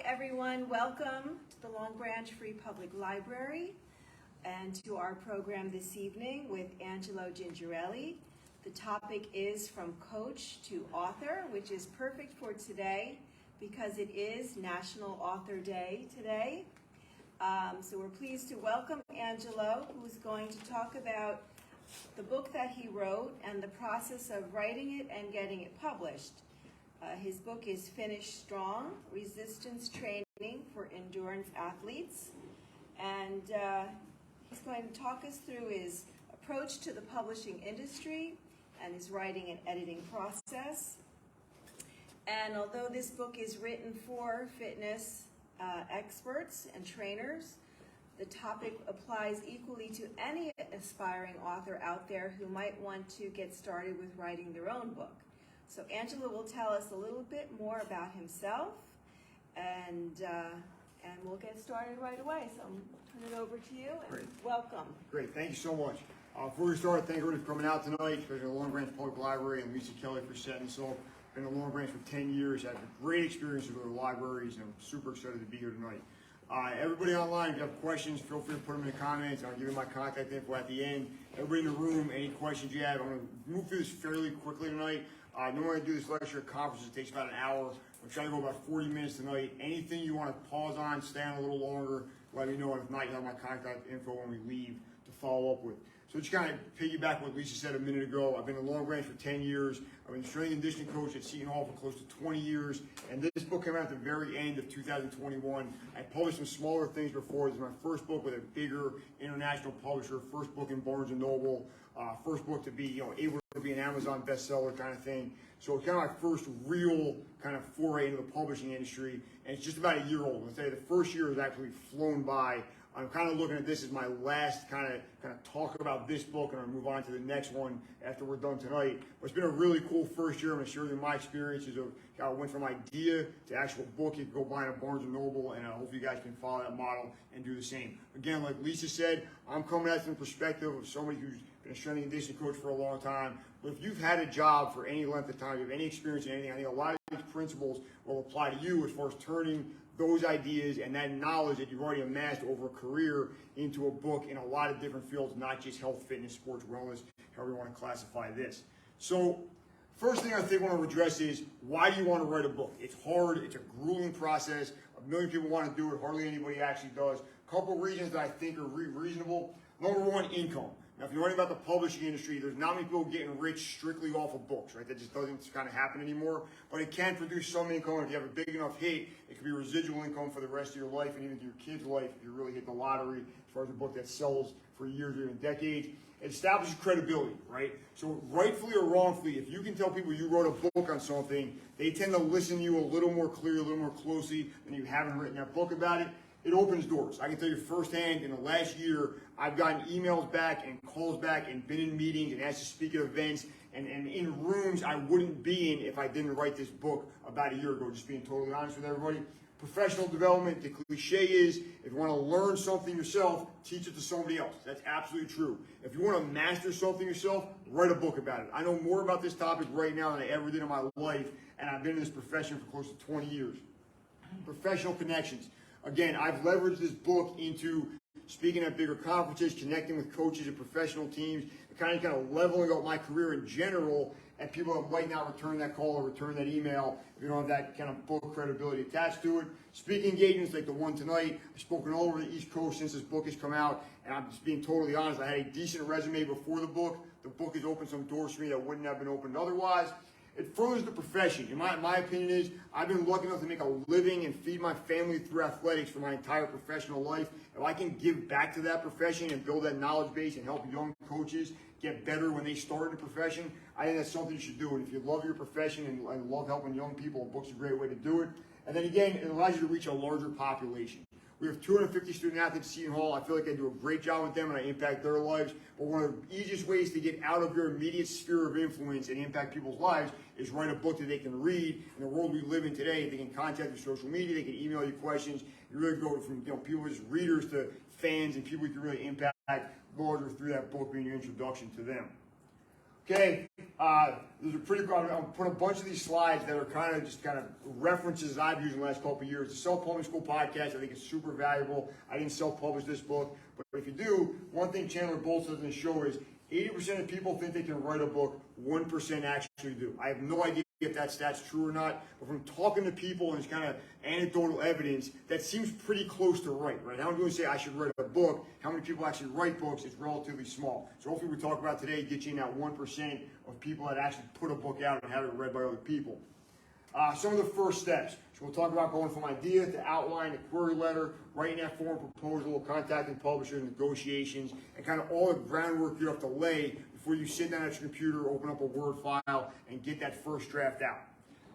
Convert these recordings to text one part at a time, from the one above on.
everyone. Welcome to the Long Branch Free Public Library and to our program this evening with Angelo Gingerelli. The topic is From Coach to Author, which is perfect for today because it is National Author Day today. So we're pleased to welcome Angelo, who's going to talk about the book that he wrote and the process of writing it and getting it published. His book is Finish Strong, Resistance Training for Endurance Athletes. And he's going to talk us through his approach to the publishing industry and his writing and editing process. And although this book is written for fitness experts and trainers, the topic applies equally to any aspiring author out there who might want to get started with writing their own book. So Angelo will tell us a little bit more about himself, and we'll get started right away. So I'm turn it over to you, and Great. Welcome. Great, thank you so much. Before we start, thank everybody for coming out tonight, especially the Long Branch Public Library, and Lisa Kelly for setting this up. Been in the Long Branch for 10 years, had a great experience with the libraries, and I'm super excited to be here tonight. Everybody online, if you have questions, feel free to put them in the comments. I'll give you my contact info at the end. Everybody in the room, any questions you have, I'm going to move through this fairly quickly tonight. Normally I do this lecture at conferences, it takes about an hour. I'm trying to go about 40 minutes tonight. Anything you want to pause on, stay on a little longer, let me know. And if not, you have my contact info when we leave to follow up with. So just kind of piggyback what Lisa said a minute ago. I've been in Long Branch for 10 years. I've been a strength and conditioning coach at Seton Hall for close to 20 years. And this book came out at the very end of 2021. I published some smaller things before. This is my first book with a bigger international publisher, first book in Barnes & Noble, first book to be able to be an Amazon bestseller kind of thing. So it's kind of my first real kind of foray into the publishing industry. And it's just about a year old. I'll tell you, the first year has actually flown by. I'm kind of looking at this as my last kind of talk about this book, and I'll move on to the next one after we're done tonight. But it's been a really cool first year. I'm going to share with you my experiences of how I went from idea to actual book. You can go buy it at Barnes & Noble, and I hope you guys can follow that model and do the same. Again, like Lisa said, I'm coming at it from the perspective of somebody who's been a strength and conditioning coach for a long time. But if you've had a job for any length of time, you have any experience in anything, I think a lot of these principles will apply to you as far as turning those ideas and that knowledge that you've already amassed over a career into a book in a lot of different fields, not just health, fitness, sports, wellness, however you want to classify this. So first thing I think I want to address is, why do you want to write a book? It's hard, it's a grueling process, a million people want to do it, hardly anybody actually does. A couple reasons that I think are reasonable. Number one, income. Now, if you're learning about the publishing industry, there's not many people getting rich strictly off of books, right? That just doesn't kind of happen anymore. But it can produce some income. If you have a big enough hit, it can be residual income for the rest of your life and even to your kids' life if you really hit the lottery as far as a book that sells for years or even decades. It establishes credibility, right? So rightfully or wrongfully, if you can tell people you wrote a book on something, they tend to listen to you a little more clearly, a little more closely than you haven't written that book about it. It opens doors. I can tell you firsthand, in the last year, I've gotten emails back and calls back and been in meetings and asked to speak at events and in rooms I wouldn't be in if I didn't write this book about a year ago, just being totally honest with everybody. Professional development, the cliche is, if you want to learn something yourself, teach it to somebody else. That's absolutely true. If you want to master something yourself, write a book about it. I know more about this topic right now than I ever did in my life, and I've been in this profession for close to 20 years. Professional connections. Again, I've leveraged this book into speaking at bigger conferences, connecting with coaches and professional teams, and kind of leveling up my career in general, and people that might not return that call or return that email if you don't have that kind of book credibility attached to it. Speaking engagements like the one tonight, I've spoken all over the East Coast since this book has come out, and I'm just being totally honest, I had a decent resume before the book. The book has opened some doors for me that wouldn't have been opened otherwise. It furthers the profession. In my opinion is, I've been lucky enough to make a living and feed my family through athletics for my entire professional life. If I can give back to that profession and build that knowledge base and help young coaches get better when they start in the profession, I think that's something you should do. And if you love your profession and love helping young people, a book's a great way to do it. And then again, it allows you to reach a larger population. We have 250 student athletes at Seton Hall. I feel like I do a great job with them and I impact their lives. But one of the easiest ways to get out of your immediate sphere of influence and impact people's lives is write a book that they can read. In the world we live in today, they can contact your social media, they can email you questions. You really go from people as readers to fans and people you can really impact larger through that book being your introduction to them. Okay, there's a pretty cool, I'll put a bunch of these slides that are kind of references I've used in the last couple of years. The Self-Publishing School podcast, I think it's super valuable. I didn't self-publish this book, but if you do, one thing Chandler Bolts does in the show is 80% of people think they can write a book, 1% actually do. I have no idea if that stat's true or not, but from talking to people and it's kind of anecdotal evidence, that seems pretty close to right? How many people say I should write a book? How many people actually write books? It's relatively small. So hopefully we talk about today, get you in that 1% of people that actually put a book out and have it read by other people. Some of the first steps. So we'll talk about going from idea to outline, a query letter, writing that form proposal, contacting publishers, negotiations, and kind of all the groundwork you have to lay before you sit down at your computer, open up a Word file, and get that first draft out.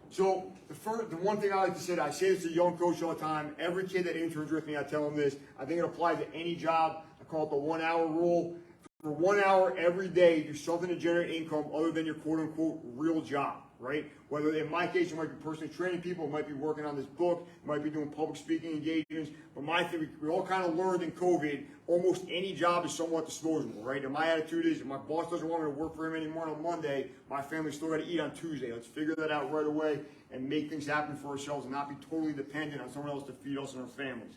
So the one thing I like to say, I say this to young coaches all the time, every kid that interns with me, I tell them this, I think it applies to any job. I call it the 1 hour rule. For 1 hour every day, do something to generate income other than your quote-unquote real job, right? Whether in my case, it might be personally training people, it might be working on this book, it might be doing public speaking engagements. But my thing, we all kind of learned in COVID, almost any job is somewhat disposable, right? And my attitude is, if my boss doesn't want me to work for him anymore on Monday, my family's still got to eat on Tuesday. Let's figure that out right away and make things happen for ourselves and not be totally dependent on someone else to feed us and our families.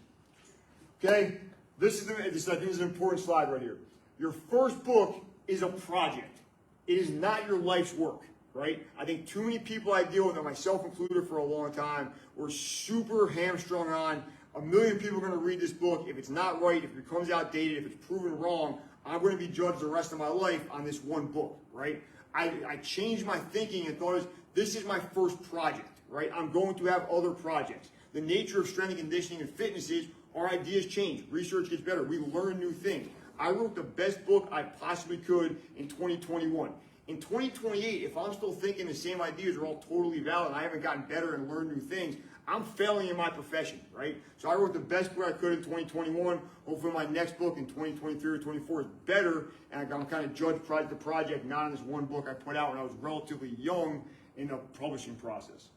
Okay? This I think is an important slide right here. Your first book is a project. It is not your life's work, right? I think too many people I deal with, and myself included for a long time, were super hamstrung on 1 million people are going to read this book. If it's not right, if it becomes outdated, if it's proven wrong, I'm going to be judged the rest of my life on this one book, right? I changed my thinking and thought, this is my first project, right? I'm going to have other projects. The nature of strength and conditioning and fitness is our ideas change. Research gets better. We learn new things. I wrote the best book I possibly could in 2021. In 2028, if I'm still thinking the same ideas are all totally valid and I haven't gotten better and learned new things, I'm failing in my profession, right? So I wrote the best book I could in 2021. Hopefully my next book in 2023 or 2024 is better, and I'm kind of judged project to project, not on this one book I put out when I was relatively young in the publishing process.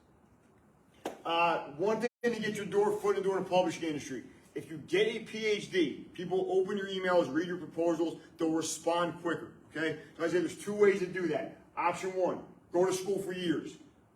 One thing to get your foot in the door in the publishing industry. If you get a PhD, people open your emails, read your proposals, they'll respond quicker, okay? So I say there's 2 ways to do that. Option 1, go to school for years.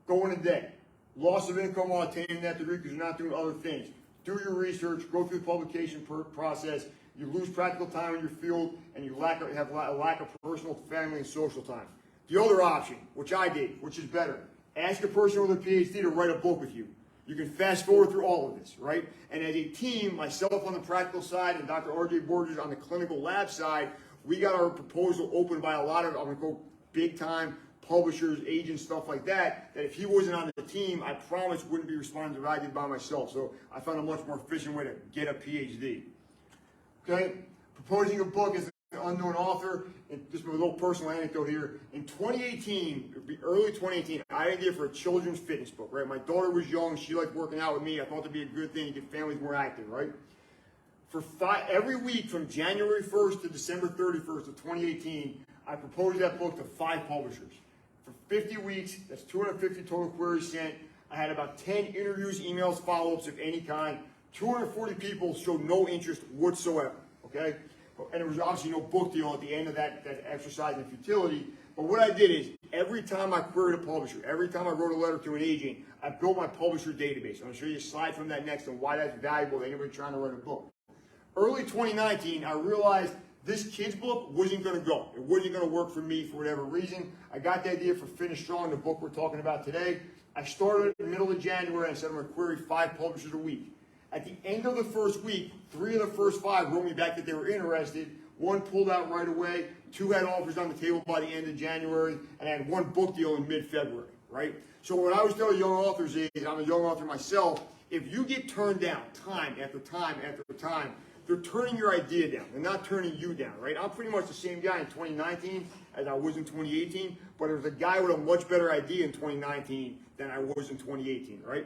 Go in a day. Loss of income while attaining that degree because you're not doing other things. Do your research, go through the publication process. You lose practical time in your field, and you have a lack of personal, family, and social time. The other option, which I did, which is better, ask a person with a PhD to write a book with you. You can fast forward through all of this, right? And as a team, myself on the practical side and Dr. R.J. Borges on the clinical lab side, we got our proposal opened by a lot of, I'm going to go big time publishers, agents, stuff like that, that if he wasn't on the team, I promise wouldn't be responding to what I did by myself. So I found a much more efficient way to get a PhD. Okay? Proposing a book as an unknown author, and just a little personal anecdote here. In 2018, it would be early 2018, I had an idea for a children's fitness book, right? My daughter was young, she liked working out with me. I thought it'd be a good thing to get families more active, right? For every week from January 1st to December 31st of 2018, I proposed that book to 5 publishers. For 50 weeks, that's 250 total queries sent. I had about 10 interviews, emails, follow-ups of any kind. 240 people showed no interest whatsoever, okay? And there was obviously no book deal at the end of that exercise in futility. But what I did is, every time I queried a publisher, every time I wrote a letter to an agent, I built my publisher database. I'm going to show you a slide from that next on why that's valuable to anybody trying to write a book. Early 2019, I realized this kid's book wasn't going to go. It wasn't going to work for me for whatever reason. I got the idea for Finish Strong, the book we're talking about today. I started in the middle of January and I said I'm going to query 5 publishers a week. At the end of the first week, 3 of the first 5 wrote me back that they were interested. 1 pulled out right away. 2 had offers on the table by the end of January, and I had 1 book deal in mid-February, right? So what I always tell young authors is, I'm a young author myself, if you get turned down time after time after time, they're turning your idea down. They're not turning you down, right? I'm pretty much the same guy in 2019 as I was in 2018, but there's a guy with a much better idea in 2019 than I was in 2018, right?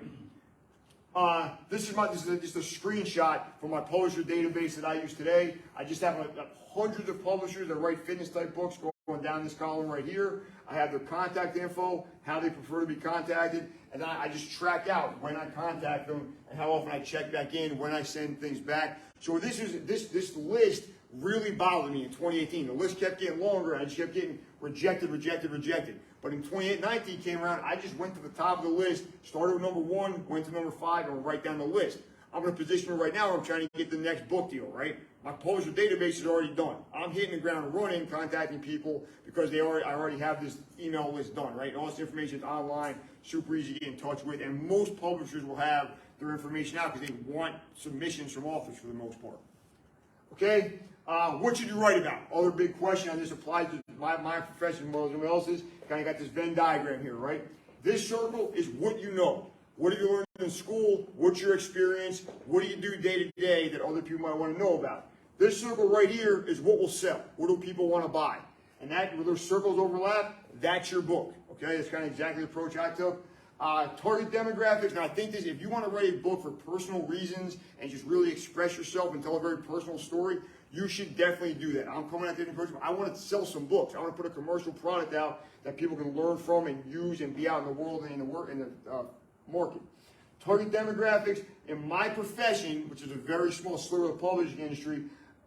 This is just a screenshot from my publisher database that I use today. I just have hundreds of publishers that write fitness type books going down this column right here. I have their contact info, how they prefer to be contacted, and then I just track out when I contact them and how often I check back in, when I send things back. So this list really bothered me in 2018. The list kept getting longer, and I just kept getting rejected. But in 2019 came around, I just went to the top of the list, started with number 1, went to number 5, and went right down the list. I'm in a position right now where I'm trying to get the next book deal, right? My publisher database is already done. I'm hitting the ground running, contacting people because I already have this email list done, right? And all this information is online, super easy to get in touch with, and most publishers will have their information out because they want submissions from authors for the most part. Okay, what should you write about? Other big question, and this applies to my profession as well as everyone else's. Kind of got this Venn diagram here, right? This circle is what you know. What have you learned in school? What's your experience? What do you do day to day that other people might want to know about? This circle right here is what will sell. What do people want to buy? And that, where those circles overlap, that's your book. Okay, that's kind of exactly the approach I took. Target demographics, and I think this, if you want to write a book for personal reasons and just really express yourself and tell a very personal story, you should definitely do that. I'm coming at the approach. I want to sell some books. I want to put a commercial product out that people can learn from and use and be out in the world and in the market. Target demographics, in my profession, which is a very small sliver of the publishing industry,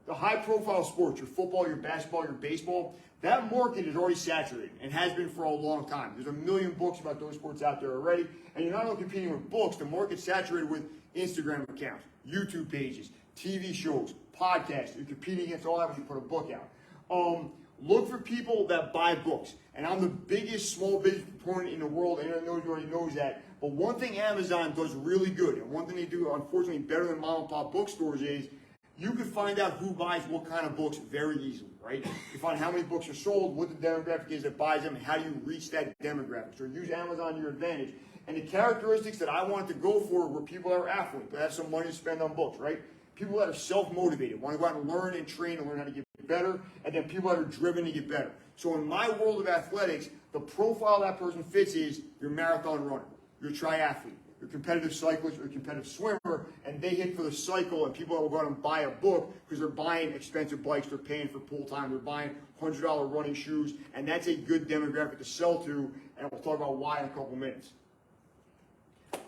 the high-profile sports, your football, your basketball, your baseball, that market is already saturated and has been for a long time. There's a million books about those sports out there already, and you're not only competing with books, the market's saturated with Instagram accounts, YouTube pages, TV shows, podcasts. You're competing against all that when you put a book out. Look for people that buy books, and I'm the biggest small business proponent in the world, and everyone already knows that. But one thing Amazon does really good, and one thing they do, unfortunately, better than mom and pop bookstores is you can find out who buys what kind of books very easily, right? You find how many books are sold, what the demographic is that buys them, and how do you reach that demographic. So use Amazon to your advantage. And the characteristics that I wanted to go for were people that are affluent, that have some money to spend on books, right? People that are self-motivated, want to go out and learn and train and learn how to get better, and then people that are driven to get better. So in my world of athletics, the profile that person fits is your marathon runner, your triathlete, your competitive cyclist, or competitive swimmer, and they hit for the cycle, and people that will go out and buy a book because they're buying expensive bikes, they're paying for pool time, they're buying $100 running shoes, and that's a good demographic to sell to, and we'll talk about why in a couple minutes.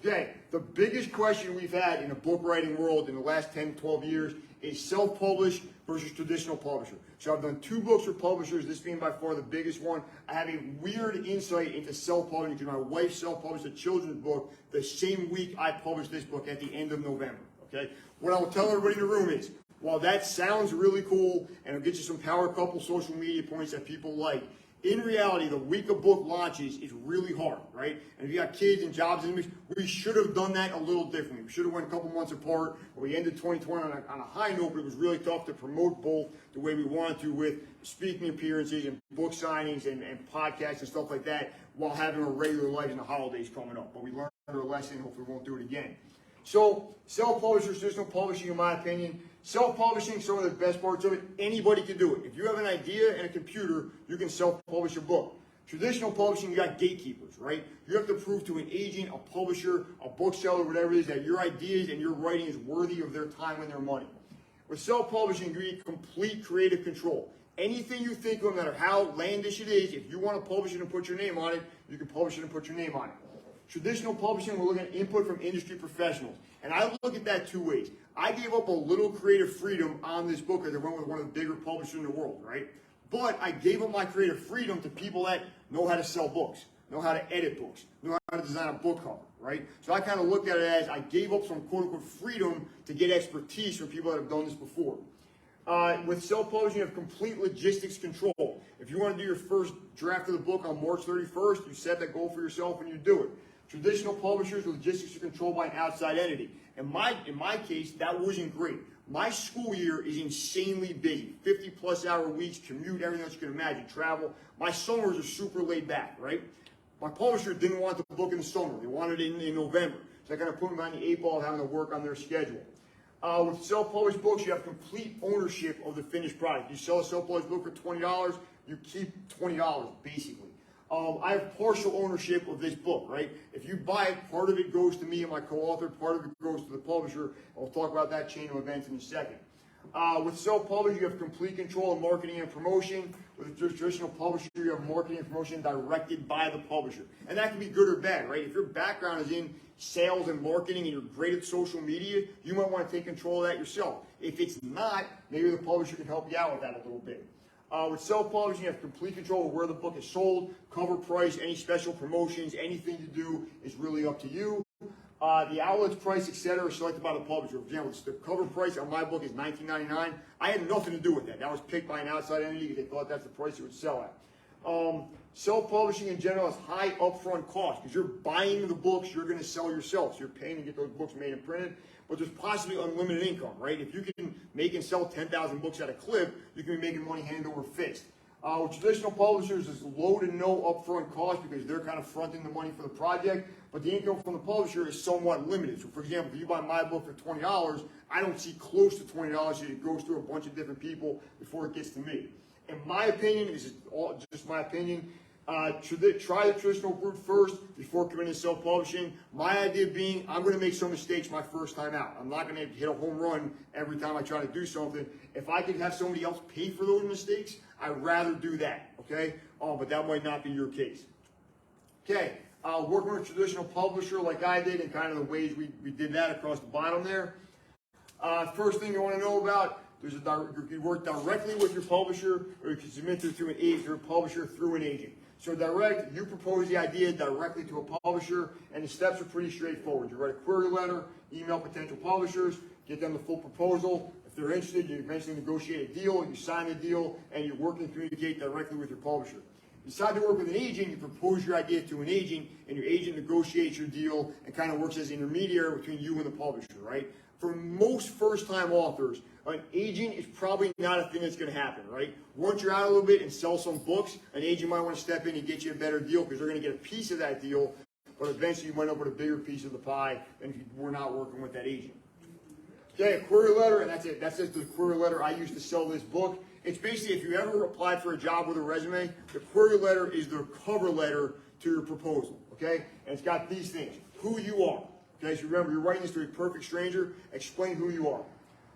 Okay, the biggest question we've had in the book writing world in the last 10, 12 years is self-published versus traditional publisher. So I've done 2 books for publishers, this being by far the biggest one. I have a weird insight into self-publishing because my wife self-published a children's book the same week I published this book at the end of November. Okay, what I will tell everybody in the room is, while that sounds really cool and it'll get you some power couple social media points that people like, in reality, the week a book launches is really hard, right? And if you got kids and jobs and we should have done that a little differently. We should have went a couple months apart. We ended 2020 on a high note, but it was really tough to promote both the way we wanted to with speaking appearances and book signings and podcasts and stuff like that while having a regular life in the holidays coming up. But we learned our lesson. Hopefully we won't do it again. So self-publishing, traditional publishing, in my opinion, self-publishing, some of the best parts of it, anybody can do it. If you have an idea and a computer, you can self-publish a book. Traditional publishing, you got gatekeepers, right? You have to prove to an agent, a publisher, a bookseller, whatever it is, that your ideas and your writing is worthy of their time and their money. With self-publishing, you need complete creative control. Anything you think of, no matter how outlandish it is, if you want to publish it and put your name on it, you can publish it and put your name on it. Traditional publishing, we're looking at input from industry professionals. And I look at that 2 ways. I gave up a little creative freedom on this book because I went with one of the bigger publishers in the world, right? But I gave up my creative freedom to people that know how to sell books, know how to edit books, know how to design a book cover, right? So I kind of looked at it as I gave up some quote-unquote freedom to get expertise from people that have done this before. With self-publishing, you have complete logistics control. If you want to do your first draft of the book on March 31st, you set that goal for yourself and you do it. Traditional publishers, logistics are controlled by an outside entity. In my case, that wasn't great. My school year is insanely busy. 50-plus hour weeks, commute, everything else you can imagine, travel. My summers are super laid back, right? My publisher didn't want the book in the summer. They wanted it in November. So I kind of put them on the 8 ball of having to work on their schedule. With self-published books, you have complete ownership of the finished product. You sell a self-published book for $20, you keep $20, basically. I have partial ownership of this book, right? If you buy it, part of it goes to me and my co-author, part of it goes to the publisher. I'll talk about that chain of events in a second. With self-publishing, you have complete control of marketing and promotion. With a traditional publisher, you have marketing and promotion directed by the publisher. And that can be good or bad, right? If your background is in sales and marketing and you're great at social media, you might want to take control of that yourself. If it's not, maybe the publisher can help you out with that a little bit. With self-publishing, you have complete control of where the book is sold, cover price, any special promotions, anything to do is really up to you. The outlet's price, etc., is selected by the publisher. For example, the cover price on my book is $19.99. I had nothing to do with that. That was picked by an outside entity because they thought that's the price it would sell at. Self-publishing in general has high upfront costs because you're buying the books you're going to sell yourself. So you're paying to get those books made and printed, but there's possibly unlimited income, right? If you can make and sell 10,000 books at a clip, you can be making money hand over fist. With traditional publishers, there's low to no upfront cost because they're kind of fronting the money for the project, but the income from the publisher is somewhat limited. So for example, if you buy my book for $20, I don't see close to $20 so it goes through a bunch of different people before it gets to me. In my opinion, this is all just my opinion, try the traditional route first before committing to self-publishing. My idea being, I'm going to make some mistakes my first time out. I'm not going to hit a home run every time I try to do something. If I could have somebody else pay for those mistakes, I'd rather do that, okay? But that might not be your case. Okay, working with a traditional publisher like I did and kind of the ways we did that across the bottom there. First thing you want to know about, you can work directly with your publisher, or you can submit it to an agent or a publisher through an agent. So direct, you propose the idea directly to a publisher, and the steps are pretty straightforward. You write a query letter, email potential publishers, get them the full proposal. If they're interested, you eventually negotiate a deal, you sign the deal, and you work and communicate directly with your publisher. You decide to work with an agent, you propose your idea to an agent, and your agent negotiates your deal and kind of works as an intermediary between you and the publisher, right? For most first-time authors, an agent is probably not a thing that's going to happen, right? Once you're out a little bit and sell some books, an agent might want to step in and get you a better deal because they're going to get a piece of that deal, but eventually you might end up with a bigger piece of the pie than if you were not working with that agent. Okay, a query letter, and that's it. That's just the query letter I used to sell this book. It's basically if you ever applied for a job with a resume, the query letter is the cover letter to your proposal, okay? And it's got these things, who you are. Okay, so remember, you're writing this to a perfect stranger. Explain who you are.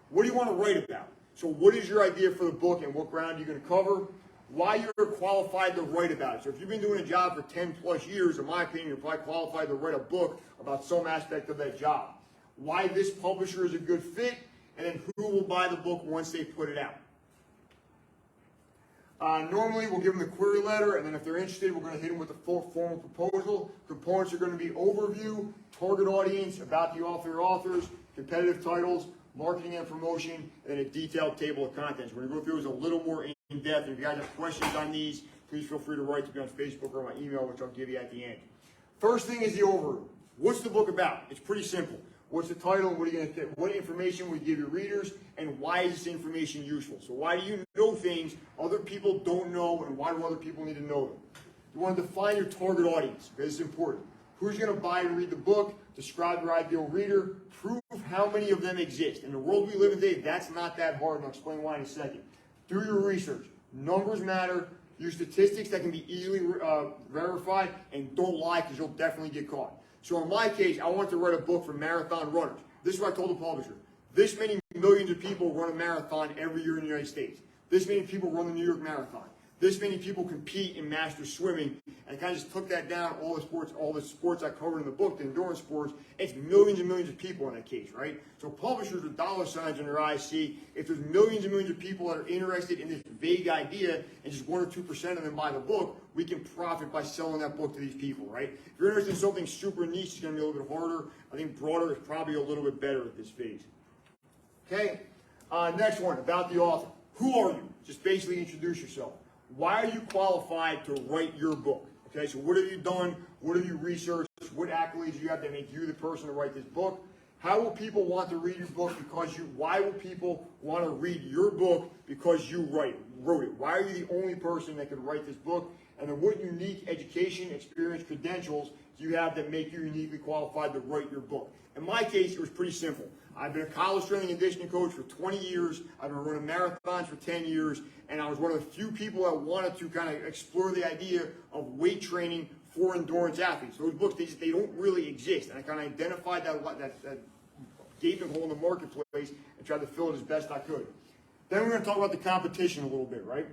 What do you want to write about? So what is your idea for the book and what ground you're going to cover? Why you're qualified to write about it. So if you've been doing a job for 10 plus years, in my opinion, you're probably qualified to write a book about some aspect of that job. Why this publisher is a good fit, and then who will buy the book once they put it out. Normally, we'll give them the query letter, and then if they're interested, we're going to hit them with the full formal proposal. Components are going to be overview, target audience, about the author or authors, competitive titles, marketing and promotion, and then a detailed table of contents. We're going to go through this a little more in depth. If you guys have questions on these, please feel free to write to me on Facebook or my email, which I'll give you at the end. First thing is the overview. What's the book about? It's pretty simple. What's the title? What are you going to get? What information will you give your readers? And why is this information useful? So why do you know things other people don't know, and why do other people need to know them? You want to define your target audience, because it's important. Who's going to buy and read the book? Describe your ideal reader. Prove how many of them exist. In the world we live in today, that's not that hard, and I'll explain why in a second. Do your research. Numbers matter. Use statistics that can be easily verified, and don't lie because you'll definitely get caught. So in my case, I wanted to write a book for marathon runners. This is what I told the publisher. This many millions of people run a marathon every year in the United States. This many people run the New York Marathon. This many people compete in master swimming. And I kind of just took that down, all the sports I covered in the book, the endurance sports. It's millions and millions of people in that case, right? So publishers with dollar signs in their eyes see if there's millions and millions of people that are interested in this vague idea and just 1 or 2% of them buy the book, we can profit by selling that book to these people, right? If you're interested in something super niche, it's going to be a little bit harder. I think broader is probably a little bit better at this phase. Okay, next one, about the author. Who are you? Just basically introduce yourself. Why are you qualified to write your book? Okay, so what have you done? What have you researched? What accolades do you have that make you the person to write this book? How will people want to read your book because you, why will people want to read your book because you wrote it? Why are you the only person that could write this book? And then what unique education, experience, credentials do you have that make you uniquely qualified to write your book? In my case, it was pretty simple. I've been a college strength and conditioning coach for 20 years. I've been running marathons for 10 years. And I was one of the few people that wanted to kind of explore the idea of weight training for endurance athletes. Those books, they don't really exist. And I kind of identified that gaping hole in the marketplace and tried to fill it as best I could. Then we're going to talk about the competition a little bit, right?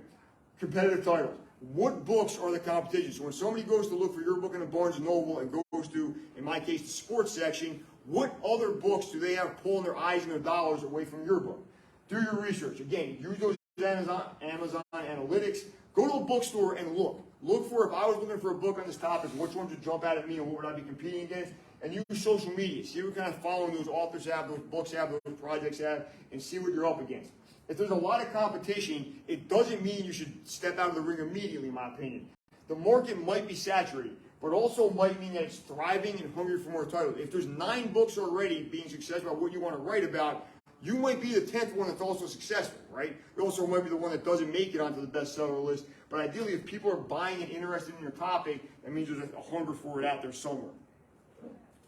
Competitive titles. What books are the competition? So when somebody goes to look for your book in a Barnes & Noble and goes to, in my case, the sports section, what other books do they have pulling their eyes and their dollars away from your book? Do your research. Again, use those Amazon analytics. Go to a bookstore and look. Look for, if I was looking for a book on this topic, which ones would jump out at me and what would I be competing against? And use social media. See what kind of following those authors have, those books have, those projects have, and see what you're up against. If there's a lot of competition, it doesn't mean you should step out of the ring immediately, in my opinion. The market might be saturated, but also might mean that it's thriving and hungry for more titles. If there's 9 books already being successful about what you want to write about, you might be the 10th one that's also successful, right? You also might be the one that doesn't make it onto the bestseller list. But ideally, if people are buying and interested in your topic, that means there's a hunger for it out there somewhere.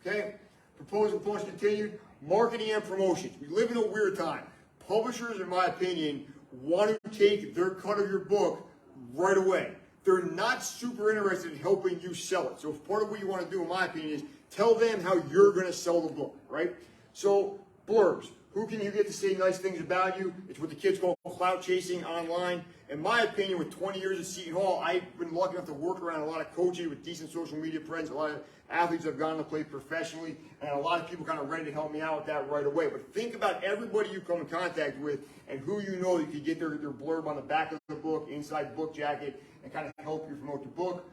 Okay? Proposed and points continued. Marketing and promotions. We live in a weird time. Publishers, in my opinion, want to take their cut of your book right away. They're not super interested in helping you sell it. So part of what you want to do, in my opinion, is tell them how you're going to sell the book, right? So blurbs. Who can you get to say nice things about you? It's what the kids call clout chasing online. In my opinion, with 20 years at Seton Hall, I've been lucky enough to work around a lot of coaches with decent social media presence, a lot of athletes I've gone to play professionally, and a lot of people kind of ready to help me out with that right away. But think about everybody you come in contact with and who you know that you can get their blurb on the back of the book, inside the book jacket, and kind of help you promote the book.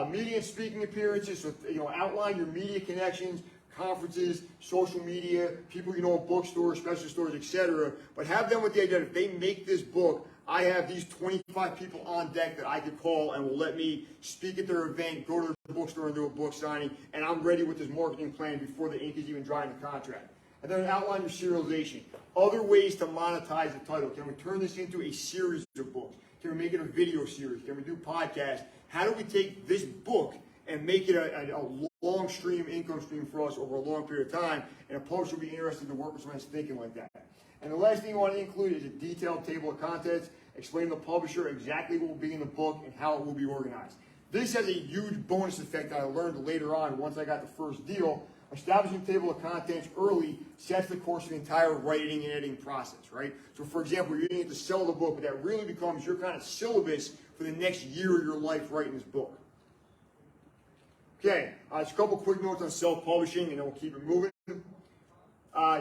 Media and speaking appearances, so outline your media connections, conferences, social media, people you know at bookstores, specialty stores, etc. But have them with the idea that if they make this book, I have these 25 people on deck that I could call and will let me speak at their event, go to the bookstore and do a book signing, and I'm ready with this marketing plan before the ink is even dry in the contract. And then outline your serialization. Other ways to monetize the title. Can we turn this into a series of books? Can we make it a video series? Can we do podcasts? How do we take this book and make it a long stream income stream for us over a long period of time? And a publisher will be interested to work with someone that's thinking like that. And the last thing you want to include is a detailed table of contents, explaining to the publisher exactly what will be in the book and how it will be organized. This has a huge bonus effect that I learned later on once I got the first deal. Establishing a table of contents early sets the course of the entire writing and editing process, right? So for example, you're going to get to sell the book, but that really becomes your kind of syllabus for the next year of your life writing this book. Okay, just a couple quick notes on self-publishing, and then we'll keep it moving.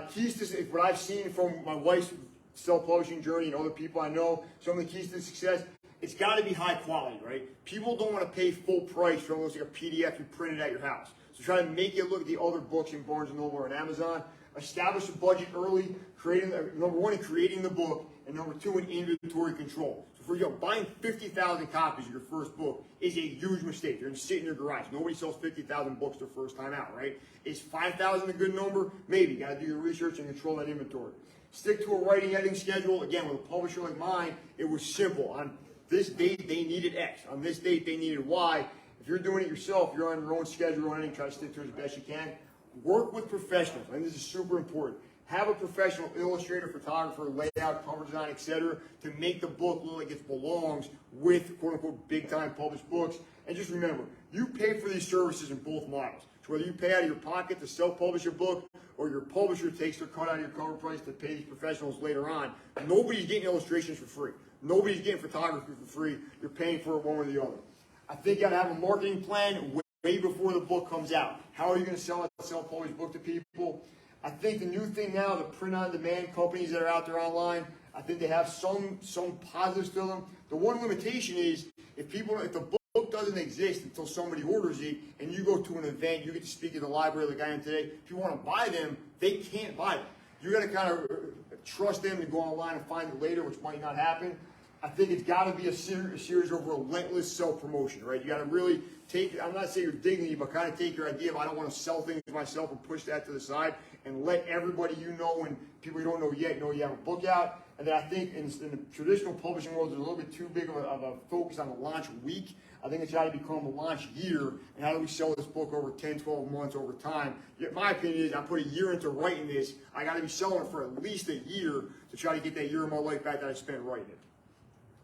Keys to what I've seen from my wife's self-publishing journey and other people I know, some of the keys to success, it's got to be high quality, right? People don't want to pay full price for almost like a PDF you printed at your house. So try to make it look at the other books in Barnes & Noble or on Amazon. Establish a budget early, number one, in creating the book, and number two, in inventory control. So for example, buying 50,000 copies of your first book is a huge mistake. You're going to sit in your garage. Nobody sells 50,000 books their first time out, right? Is 5,000 a good number? Maybe. You got to do your research and control that inventory. Stick to a writing editing schedule. Again, with a publisher like mine, it was simple. On this date, they needed X. On this date, they needed Y. If you're doing it yourself, you're on your own schedule or anything, try to stick to it as best you can. Work with professionals. I think this is super important. Have a professional illustrator, photographer, layout, cover design, etc. to make the book look like it belongs with quote-unquote big-time published books. And just remember, you pay for these services in both models. So whether you pay out of your pocket to self-publish a book or your publisher takes their cut out of your cover price to pay these professionals later on, nobody's getting illustrations for free. Nobody's getting photography for free. You're paying for it one or the other. I think you got to have a marketing plan way before the book comes out. How are you going to sell a self-published book to people? I think the new thing now, the print-on-demand companies that are out there online, I think they have some positives to them. The one limitation is if the book doesn't exist until somebody orders it, and you go to an event, you get to speak at the library like I am today. If you want to buy them, they can't buy them. You got to kind of trust them to go online and find it later, which might not happen. I think it's got to be a series of relentless self-promotion, right? You got to really take, I'm not saying your dignity, but kind of take your idea of I don't want to sell things myself and push that to the side and let everybody you know and people you don't know yet know you have a book out. And then I think in the traditional publishing world, there's a little bit too big of a focus on the launch week. I think it's got to become a launch year, and how do we sell this book over 10, 12 months over time? Yet my opinion is I put a year into writing this. I got to be selling it for at least a year to try to get that year of my life back that I spent writing it.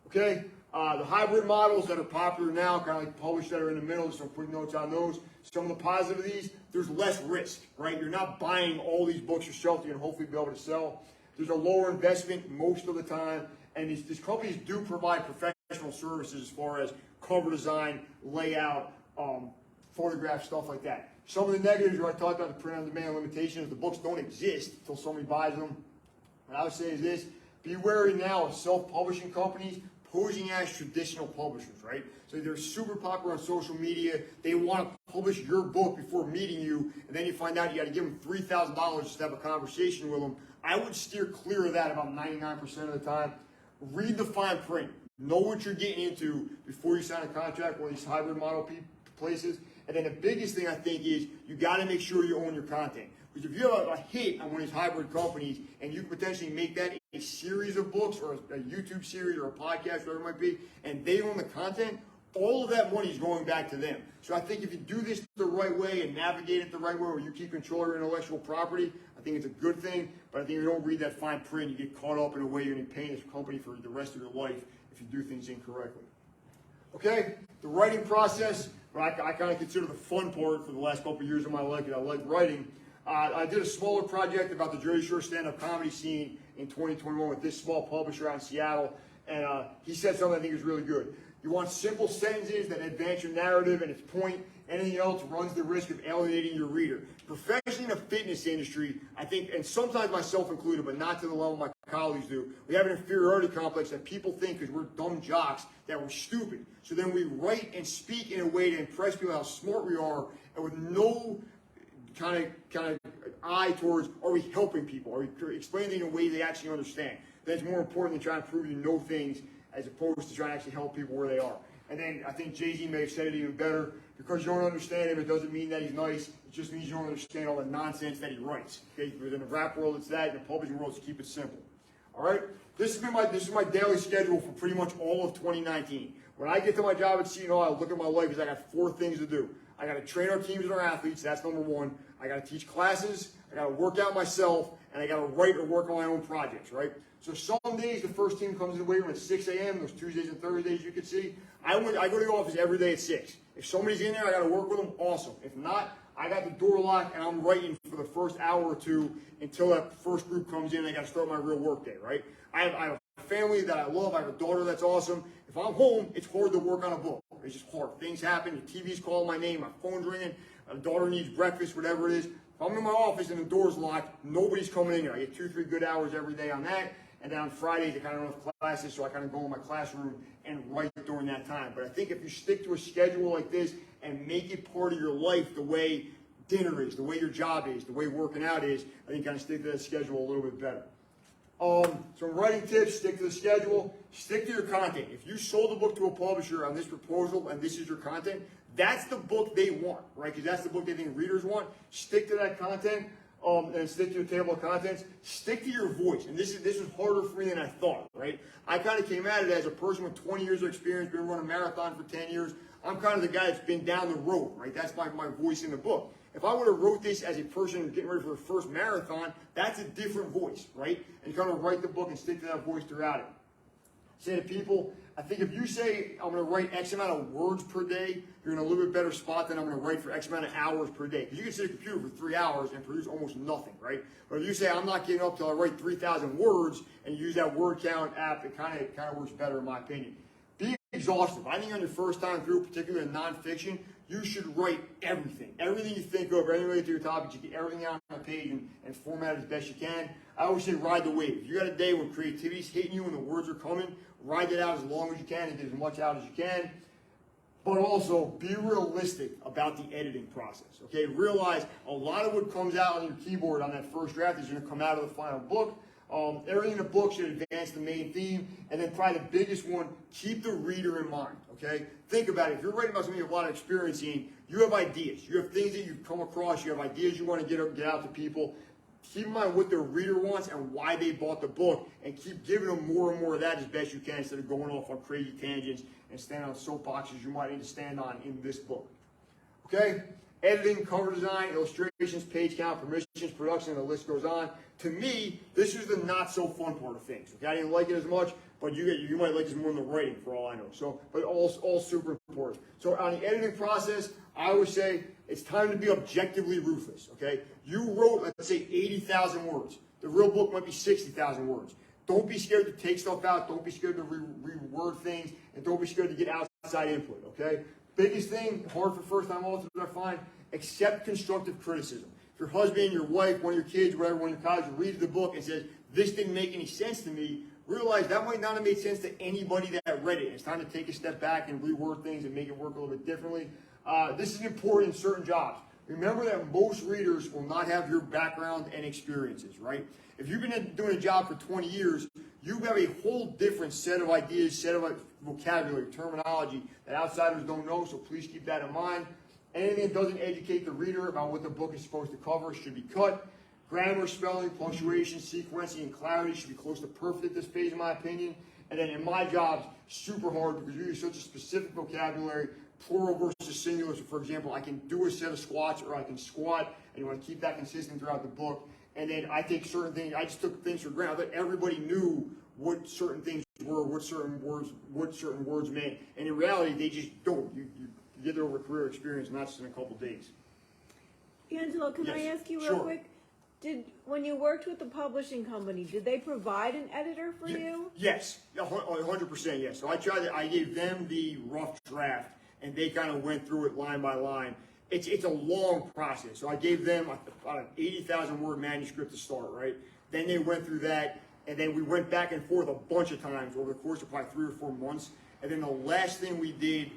Okay, The hybrid models that are popular now, kind of like published that are in the middle, just some quick notes on those. Some of the positive of these, there's less risk, right? You're not buying all these books yourself that you're hopefully be able to sell. There's a lower investment most of the time, and these companies do provide professional services as far as cover design, layout, photograph, stuff like that. Some of the negatives, I talked about the print-on-demand limitations. The books don't exist until somebody buys them. What I would say is this: be wary now of self-publishing companies posing as traditional publishers, right? So they're super popular on social media. They want to publish your book before meeting you, and then you find out you got to give them $3,000 just to have a conversation with them. I would steer clear of that about 99% of the time. Read the fine print. Know what you're getting into before you sign a contract with these hybrid model places. And then the biggest thing I think is you got to make sure you own your content. Because if you have a hit on one of these hybrid companies and you potentially make that a series of books or a YouTube series or a podcast, whatever it might be, and they own the content, all of that money is going back to them. So I think if you do this the right way and navigate it the right way, where you keep control of your intellectual property, I think it's a good thing. But I think if you don't read that fine print, you get caught up in a way you're going to be paying this company for the rest of your life if you do things incorrectly. Okay, the writing process, I kind of consider the fun part for the last couple of years of my life, and I like writing. I did a smaller project about the Jersey Shore stand-up comedy scene in 2021 with this small publisher out in Seattle, and he said something I think is really good. You want simple sentences that advance your narrative and its point. Anything else runs the risk of alienating your reader. Especially in the fitness industry, I think, and sometimes myself included, but not to the level my colleagues do, we have an inferiority complex that people think because we're dumb jocks that we're stupid. So then we write and speak in a way to impress people how smart we are, and with no kind of eye towards, are we helping people? Are we explaining in a way they actually understand? That's more important than trying to prove you know things as opposed to trying to actually help people where they are. And then I think Jay-Z may have said it even better. Because you don't understand him, it doesn't mean that he's nice. It just means you don't understand all the nonsense that he writes. Okay? Within the rap world, it's that. In the publishing world, it's keep it simple. All right? This is my daily schedule for pretty much all of 2019. When I get to my job at CNO, I look at my life because I got 4 things to do. I got to train our teams and our athletes. That's number 1. I got to teach classes. I got to work out myself, and I got to write or work on my own projects. Right? So some days the first team comes in the weight room at 6 a.m. Those Tuesdays and Thursdays you can see. I go to the office every day at 6. If somebody's in there, I got to work with them, awesome. If not, I got the door locked and I'm writing for the first hour or two until that first group comes in and I got to start my real work day, right? I have a family that I love. I have a daughter that's awesome. If I'm home, it's hard to work on a book. It's just hard. Things happen. The TV's calling my name. My phone's ringing. My daughter needs breakfast, whatever it is. If I'm in my office and the door's locked, nobody's coming in here. I get 2-3 good hours every day on that. And then on Fridays, I kind of don't have classes, so I kind of go in my classroom and write during that time. But I think if you stick to a schedule like this and make it part of your life the way dinner is, the way your job is, the way working out is, I think kind of stick to that schedule a little bit better. Some writing tips: stick to the schedule, stick to your content. If you sold a book to a publisher on this proposal and this is your content, that's the book they want, right? Because that's the book they think readers want. Stick to that content. And stick to your table of contents. Stick to your voice. And this was harder for me than I thought, right? I kind of came at it as a person with 20 years of experience, been running a marathon for 10 years. I'm kind of the guy that's been down the road, right? That's my voice in the book. If I would have wrote this as a person getting ready for the first marathon, that's a different voice, right? And you kind of write the book and stick to that voice throughout it. Say to people, I think if you say, I'm going to write X amount of words per day, you're in a little bit better spot than I'm going to write for X amount of hours per day. Because you can sit at a computer for 3 hours and produce almost nothing, right? But if you say, I'm not getting up till I write 3,000 words and use that word count app, it kind of works better in my opinion. Be exhaustive. I think on your first time through, particularly in nonfiction, you should write everything. Everything you think of, everything related to your topic, you get everything out on the page and format it as best you can. I always say ride the wave. If you got a day when creativity's hitting you and the words are coming, ride it out as long as you can and get as much out as you can. But also be realistic about the editing process. Okay, realize a lot of what comes out on your keyboard on that first draft is going to come out of the final book. Everything in the book should advance the main theme. And then probably the biggest one, keep the reader in mind. Okay, think about it. If you're writing about something you have a lot of experience in, you have ideas. You have things that you've come across. You have ideas you want to get out to people. Keep in mind what the reader wants and why they bought the book, and keep giving them more and more of that as best you can instead of going off on crazy tangents and standing on soapboxes you might need to stand on in this book. Okay? Editing, cover design, illustrations, page count, permissions, production, and the list goes on. To me, this is the not so fun part of things. Okay? I didn't like it as much. but you might like this more than the writing, for all I know. So, but all super important. So on the editing process, I would say it's time to be objectively ruthless. Okay, you wrote, let's say, 80,000 words. The real book might be 60,000 words. Don't be scared to take stuff out. Don't be scared to reword things, and don't be scared to get outside input. Okay. Biggest thing, hard for first-time authors, I find, accept constructive criticism. If your husband, your wife, one of your kids, whatever, one of your colleagues reads the book and says, this didn't make any sense to me, realize that might not have made sense to anybody that read it. It's time to take a step back and reword things and make it work a little bit differently. This is important in certain jobs. Remember that most readers will not have your background and experiences, right? If you've been doing a job for 20 years, you have a whole different set of ideas, set of vocabulary, terminology that outsiders don't know, so please keep that in mind. Anything that doesn't educate the reader about what the book is supposed to cover should be cut. Grammar, spelling, punctuation, sequencing, and clarity should be close to perfect at this phase, in my opinion. And then in my jobs, super hard because you use such a specific vocabulary, plural versus singular. So for example, I can do a set of squats or I can squat, and you want to keep that consistent throughout the book. And then I take certain things, I just took things for granted. That everybody knew what certain things were, what certain words meant. And in reality, they just don't. You get it over career experience, not just in a couple days. Angelo, can I ask you real quick? When you worked with the publishing company, did they provide an editor for you? Yes, 100% yes. So I gave them the rough draft, and they kind of went through it line by line. It's a long process. So I gave them about an 80,000 word manuscript to start, right? Then they went through that, and then we went back and forth a bunch of times over the course of probably 3 or 4 months. And then the last thing we did,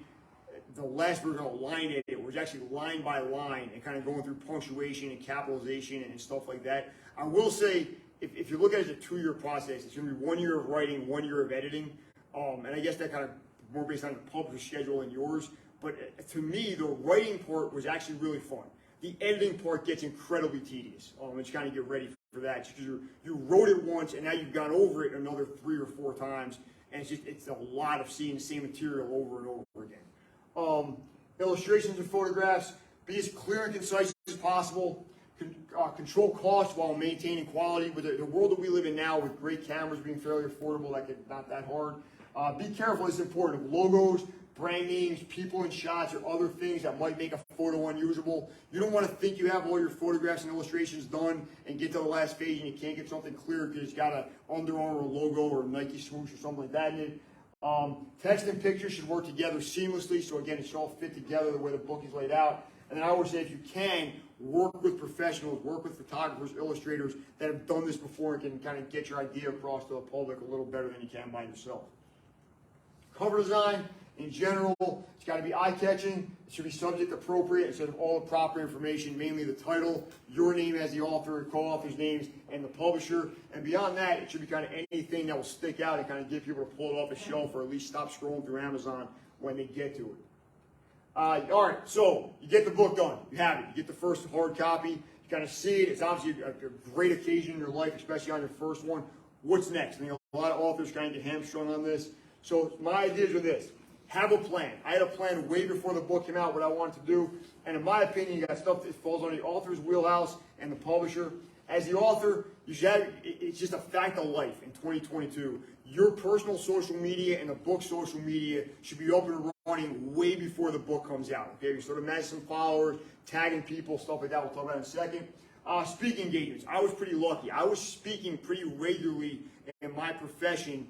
the last version of line edit was actually line by line and kind of going through punctuation and capitalization and stuff like that. I will say, if you look at it as a 2-year process, it's going to be 1 year of writing, 1 year of editing. And I guess that kind of more based on the publisher's schedule and yours. But to me, the writing part was actually really fun. The editing part gets incredibly tedious. And you kind of get ready for that because you wrote it once and now you've gone over it another 3 or 4 times, and it's a lot of seeing the same material over and over again. Illustrations and photographs, be as clear and concise as possible. Control costs while maintaining quality. With the world that we live in now, with great cameras being fairly affordable, not that hard. Be careful, it's important, of logos, brand names, people in shots, or other things that might make a photo unusable. You don't want to think you have all your photographs and illustrations done and get to the last page and you can't get something clear because it's got an Under Armour logo or a Nike swoosh or something like that in it. Text and pictures should work together seamlessly, so again, it should all fit together the way the book is laid out. And then I always say, if you can, work with professionals, work with photographers, illustrators that have done this before and can kind of get your idea across to the public a little better than you can by yourself. Cover design, in general, it's got to be eye-catching. It should be subject appropriate instead of all the proper information, mainly the title, your name as the author, co-author's names, and the publisher. And beyond that, it should be kind of anything that will stick out and kind of get people to pull it off a shelf or at least stop scrolling through Amazon when they get to it. All right, so you get the book done. You have it. You get the first hard copy. You kind of see it. It's obviously a great occasion in your life, especially on your first one. What's next? I think a lot of authors kind of get hamstrung on this. So my ideas are this. Have a plan. I had a plan way before the book came out, what I wanted to do. And in my opinion, you got stuff that falls under the author's wheelhouse and the publisher. As the author, you should have, it's just a fact of life in 2022. Your personal social media and the book's social media should be up and running way before the book comes out. Okay, you sort of manage some followers, tagging people, stuff like that. We'll talk about in a second. Speaking engagements. I was pretty lucky. I was speaking pretty regularly in my profession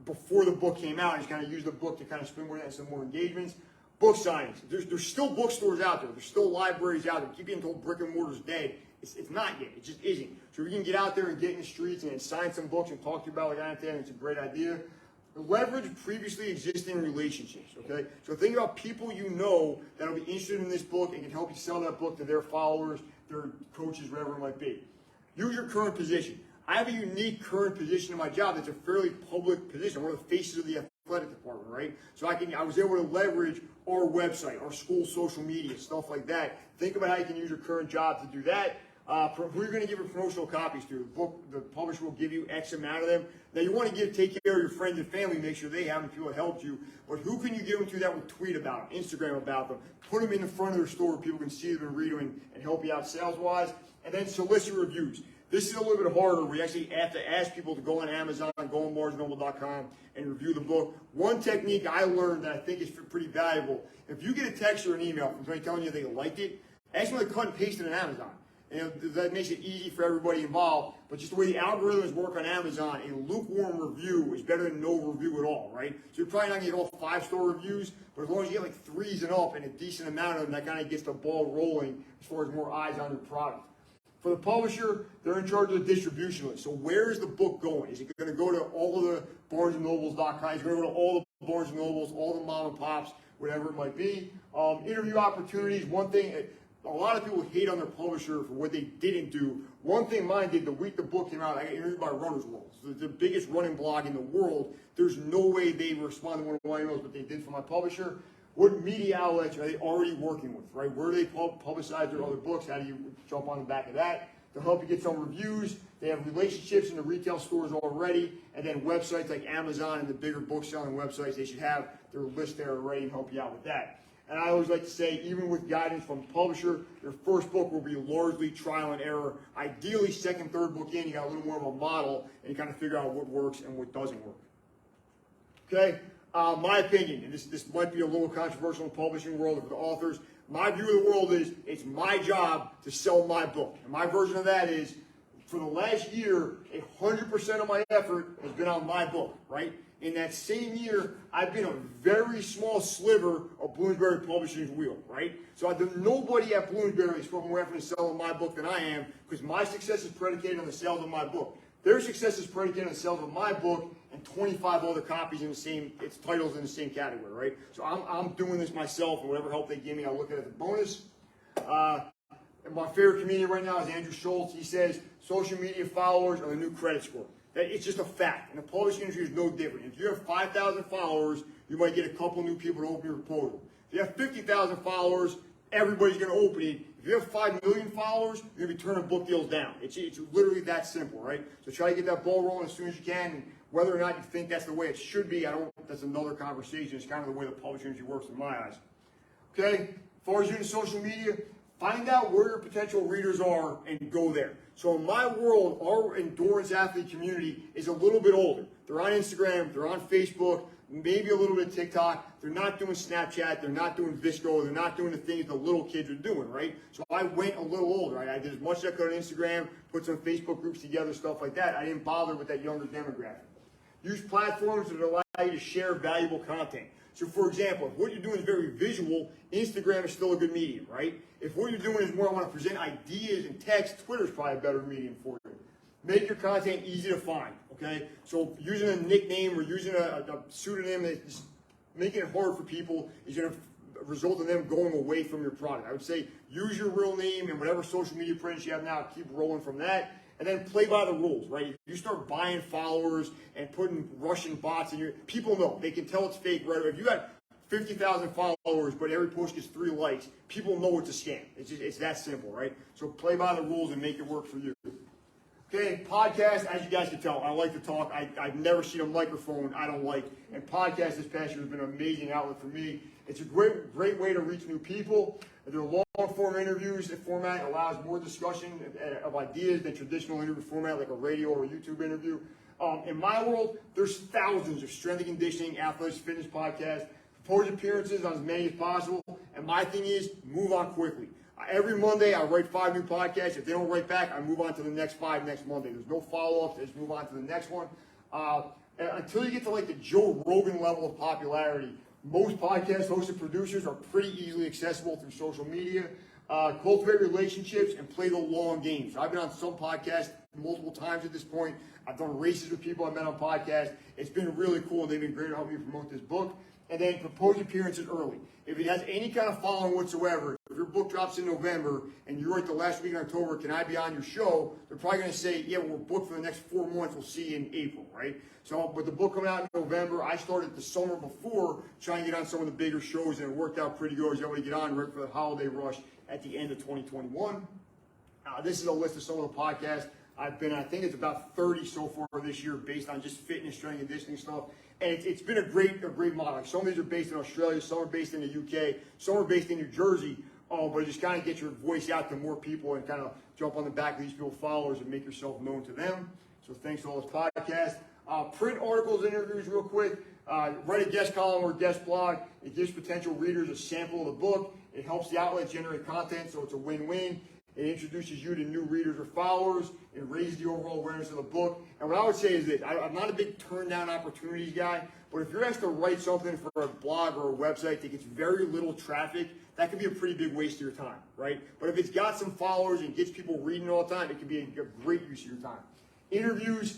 before the book came out. I just kind of used the book to kind of springboard that and some more engagements. Book signings. There's still bookstores out there. There's still libraries out there. Keep getting told brick and mortar's dead. It's not yet. It just isn't. So we can get out there and get in the streets and sign some books and talk to you about like that, and it's a great idea. Leverage previously existing relationships, okay? So think about people you know that will be interested in this book and can help you sell that book to their followers, their coaches, whatever it might be. Use your current position. I have a unique current position in my job that's a fairly public position. I'm one of the faces of the athletic department, right? So I was able to leverage our website, our school social media, stuff like that. Think about how you can use your current job to do that. Who you're going to give your promotional copies to. The publisher will give you X amount of them. Now you want to take care of your friends and family, make sure they have them, people that helped you. But who can you give them to that will tweet about them, Instagram about them, put them in the front of their store where people can see them and read them and help you out sales-wise. And then solicit reviews. This is a little bit harder. We actually have to ask people to go on Amazon, go on barnesandnoble.com, and review the book. One technique I learned that I think is pretty valuable, if you get a text or an email from somebody telling you they liked it, ask them to cut and paste it on Amazon. And that makes it easy for everybody involved. But just the way the algorithms work on Amazon, a lukewarm review is better than no review at all, right? So you're probably not going to get all 5-star reviews, but as long as you get like 3s and up and a decent amount of them, that kind of gets the ball rolling as far as more eyes on your product. For the publisher, they're in charge of the distribution list. So where is the book going? Is it going to go to all of the barnesandnobles.com? Is it going to go to all the Barnes and Nobles, all the mom and pops, whatever it might be? Interview opportunities, one thing, a lot of people hate on their publisher for what they didn't do. One thing mine did, the week the book came out, I got interviewed by Runner's World, so the biggest running blog in the world. There's no way they responded to one of my emails, but they did for my publisher. What media outlets are they already working with, right? Where do they publicize their other books? How do you jump on the back of that? To help you get some reviews, they have relationships in the retail stores already, and then websites like Amazon and the bigger book-selling websites, they should have their list there already and help you out with that. And I always like to say, even with guidance from the publisher, your first book will be largely trial and error. Ideally, second, third book in, you got a little more of a model, and you kind of figure out what works and what doesn't work. Okay? My opinion, and this might be a little controversial in the publishing world for the authors, my view of the world is it's my job to sell my book. And my version of that is, for the last year, 100% of my effort has been on my book, right? In that same year, I've been a very small sliver of Bloomsbury Publishing's wheel, right? So nobody at Bloomsbury is putting more effort in selling my book than I am, because my success is predicated on the sales of my book. Their success is predicated on the sales of my book and 25 other copies in the same, its titles in the same category, right? So I'm doing this myself, and whatever help they give me, I'll look at it as a bonus. And my favorite comedian right now is Andrew Schultz. He says, social media followers are the new credit score. It's just a fact. And the publishing industry is no different. If you have 5,000 followers, you might get a couple new people to open your proposal. If you have 50,000 followers, everybody's going to open it. If you have 5 million followers, you're going to be turning book deals down. It's literally that simple, right? So try to get that ball rolling as soon as you can. And whether or not you think that's the way it should be, that's another conversation. It's kind of the way the publishing industry works in my eyes. Okay? As far as using social media, find out where your potential readers are and go there. So in my world, our endurance athlete community is a little bit older. They're on Instagram, they're on Facebook, maybe a little bit of TikTok. They're not doing Snapchat, they're not doing Visco, they're not doing the things the little kids are doing, right? So I went a little older. I did as much as I could on Instagram, put some Facebook groups together, stuff like that. I didn't bother with that younger demographic. Use platforms that allow you to share valuable content. So for example, if what you're doing is very visual, Instagram is still a good medium, right? If what you're doing is more I want to present ideas and text, Twitter's probably a better medium for you. Make your content easy to find, okay? So using a nickname or using a pseudonym that's making it hard for people is going to result in them going away from your product. I would say use your real name and whatever social media presence you have now, keep rolling from that. And then play by the rules, right? If you start buying followers and putting Russian bots in your, people know, they can tell it's fake, right? If you got 50,000 followers, but every post gets 3 likes, people know it's a scam. It's that simple, right? So play by the rules and make it work for you. Okay, podcast, as you guys can tell, I like to talk. I've never seen a microphone I don't like. And podcast this past year has been an amazing outlet for me. It's a great way to reach new people. They're long-form interviews. The format allows more discussion of ideas than traditional interview format like a radio or a YouTube interview. In my world, there's thousands of strength and conditioning, athletics, fitness podcasts. Propose appearances on as many as possible. And my thing is, move on quickly. Every Monday, I write 5 new podcasts. If they don't write back, I move on to the next 5 next Monday. There's no follow-ups. I just move on to the next one. Until you get to like the Joe Rogan level of popularity, most podcast hosts and producers are pretty easily accessible through social media. Cultivate relationships and play the long game. So I've been on some podcasts multiple times at this point. I've done races with people I've met on podcasts. It's been really cool. They've been great to help me promote this book. And then propose appearances early. If it has any kind of following whatsoever, if your book drops in November and you write the last week in October, can I be on your show? They're probably going to say, yeah, well, we're booked for the next 4 months. We'll see you in April, right? So with the book coming out in November, I started the summer before trying to get on some of the bigger shows, and it worked out pretty good. I was able to get on right for the holiday rush at the end of 2021. This is a list of some of the podcasts I've been on. I think it's about 30 so far this year based on just fitness, strength, and conditioning stuff. And it's been a great model. Like some of these are based in Australia, some are based in the UK, some are based in New Jersey. but it just kind of gets your voice out to more people and kind of jump on the back of these people's followers and make yourself known to them. So thanks to all this podcast. Print articles, interviews real quick. Write a guest column or guest blog. It gives potential readers a sample of the book. It helps the outlet generate content, so it's a win-win. It introduces you to new readers or followers. It raises the overall awareness of the book. And what I would say is this, I'm not a big turn-down opportunities guy, but if you're asked to write something for a blog or a website that gets very little traffic, that can be a pretty big waste of your time, right? But if it's got some followers and gets people reading all the time, it can be a great use of your time. Interviews,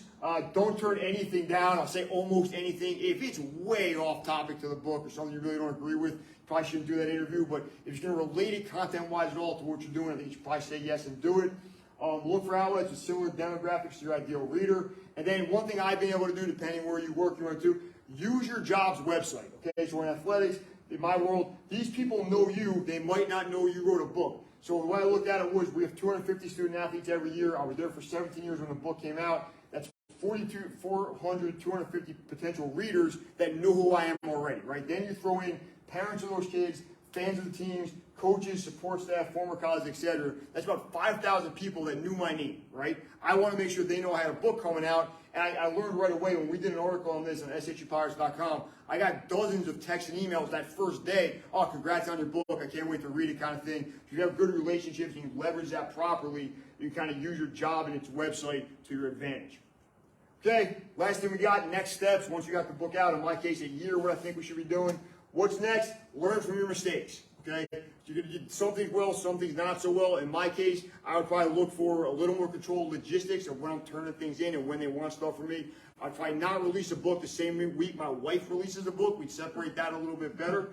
don't turn anything down. I'll say almost anything. If it's way off topic to the book or something you really don't agree with, you probably shouldn't do that interview. But if you're going to relate it content-wise at all to what you're doing, I think you should probably say yes and do it. Look for outlets with similar demographics to your ideal reader. And then one thing I've been able to do, depending where you work, you want to do, use your job's website. Okay, so in athletics, in my world, these people know you. They might not know you wrote a book. So the way I looked at it was we have 250 student athletes every year. I was there for 17 years when the book came out. That's 250 potential readers that know who I am already, right? Then you throw in parents of those kids, fans of the teams, coaches, support staff, former colleagues, etc. That's about 5,000 people that knew my name, right? I want to make sure they know I had a book coming out. And I learned right away when we did an article on this on shupirates.com, I got dozens of texts and emails that first day. Oh, congrats on your book. I can't wait to read it kind of thing. If you have good relationships and you leverage that properly, you kind of use your job and its website to your advantage. Okay, last thing we got, next steps. Once you got the book out, in my case, a year, what I think we should be doing. What's next? Learn from your mistakes. Okay, you're going to do something well, something's not so well. In my case, I would probably look for a little more controlled logistics of when I'm turning things in and when they want stuff from me. I'd probably not release a book the same week my wife releases a book. We'd separate that a little bit better.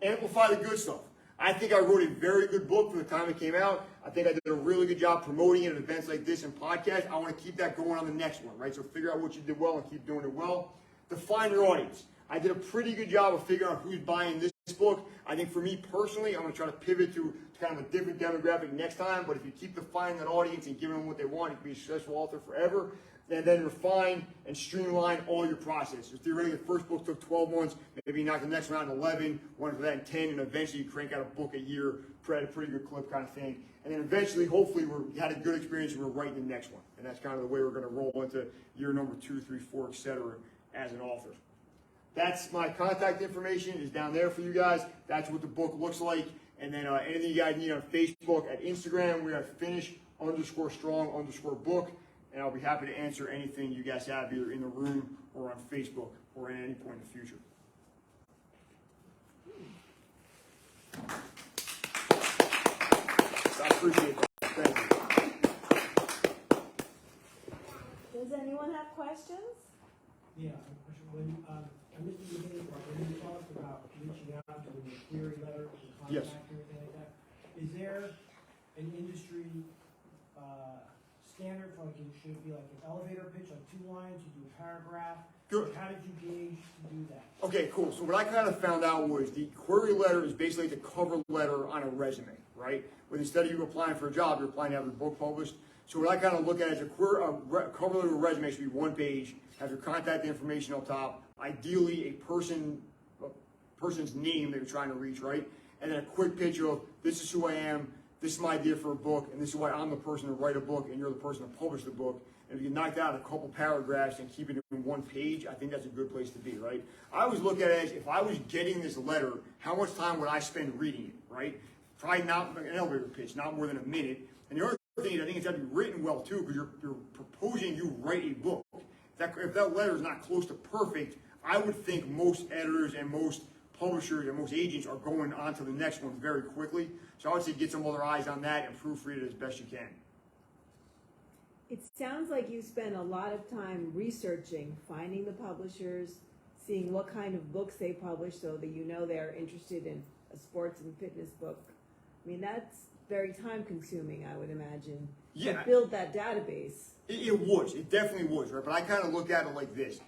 Amplify the good stuff. I think I wrote a very good book for the time it came out. I think I did a really good job promoting it at events like this and podcasts. I want to keep that going on the next one, right? So figure out what you did well and keep doing it well. Define your audience. I did a pretty good job of figuring out who's buying this book. I think for me personally, I'm going to try to pivot to kind of a different demographic next time. But if you keep defining that audience and giving them what they want, you can be a successful author forever. And then refine and streamline all your processes. Theoretically, the first book took 12 months. Maybe you knock the next round 11, one for that in 10, and eventually you crank out a book a year at a pretty good clip kind of thing. And then eventually, hopefully, we had a good experience and we're writing the next one. And that's kind of the way we're going to roll into year number 2, 3, 4, etc. as an author. That's my contact information is down there for you guys. That's what the book looks like. And then anything you guys need on Facebook, at Instagram, we are finish_strong_book. And I'll be happy to answer anything you guys have either in the room or on Facebook or at any point in the future. I appreciate that. Thank you. Does anyone have questions? Yeah, I have a question. When, I missed the beginning part, when you talked about reaching out to the query letter and contact Yes. and everything like that, is there an industry standard for, like, it should be like an elevator pitch, like 2 lines, you do a paragraph? Good. How did you gauge to do that? Okay, cool. So what I kind of found out was the query letter is basically the cover letter on a resume, right? But instead of you applying for a job, you're applying to have your book published. So what I kind of look at is a cover letter or resume should be 1 page, have your contact information up top, ideally a person's name that you're trying to reach, right? And then a quick picture of this is who I am, this is my idea for a book, and this is why I'm the person to write a book, and you're the person to publish the book. And if you knock out a couple paragraphs and keep it in 1 page, I think that's a good place to be, right? I always look at it as if I was getting this letter, how much time would I spend reading it, right? Probably not an elevator pitch, not more than a minute. And the other thing is I think it's got to be written well too, because you're proposing you write a book. If that letter is not close to perfect, I would think most editors and most publishers and most agents are going on to the next one very quickly. So I would say get some other eyes on that and proofread it as best you can. It sounds like you spend a lot of time researching, finding the publishers, seeing what kind of books they publish so that you know they're interested in a sports and fitness book. I mean, that's very time consuming, I would imagine. Yeah. To build that database. It was. It definitely was, right? But I kind of look at it like this.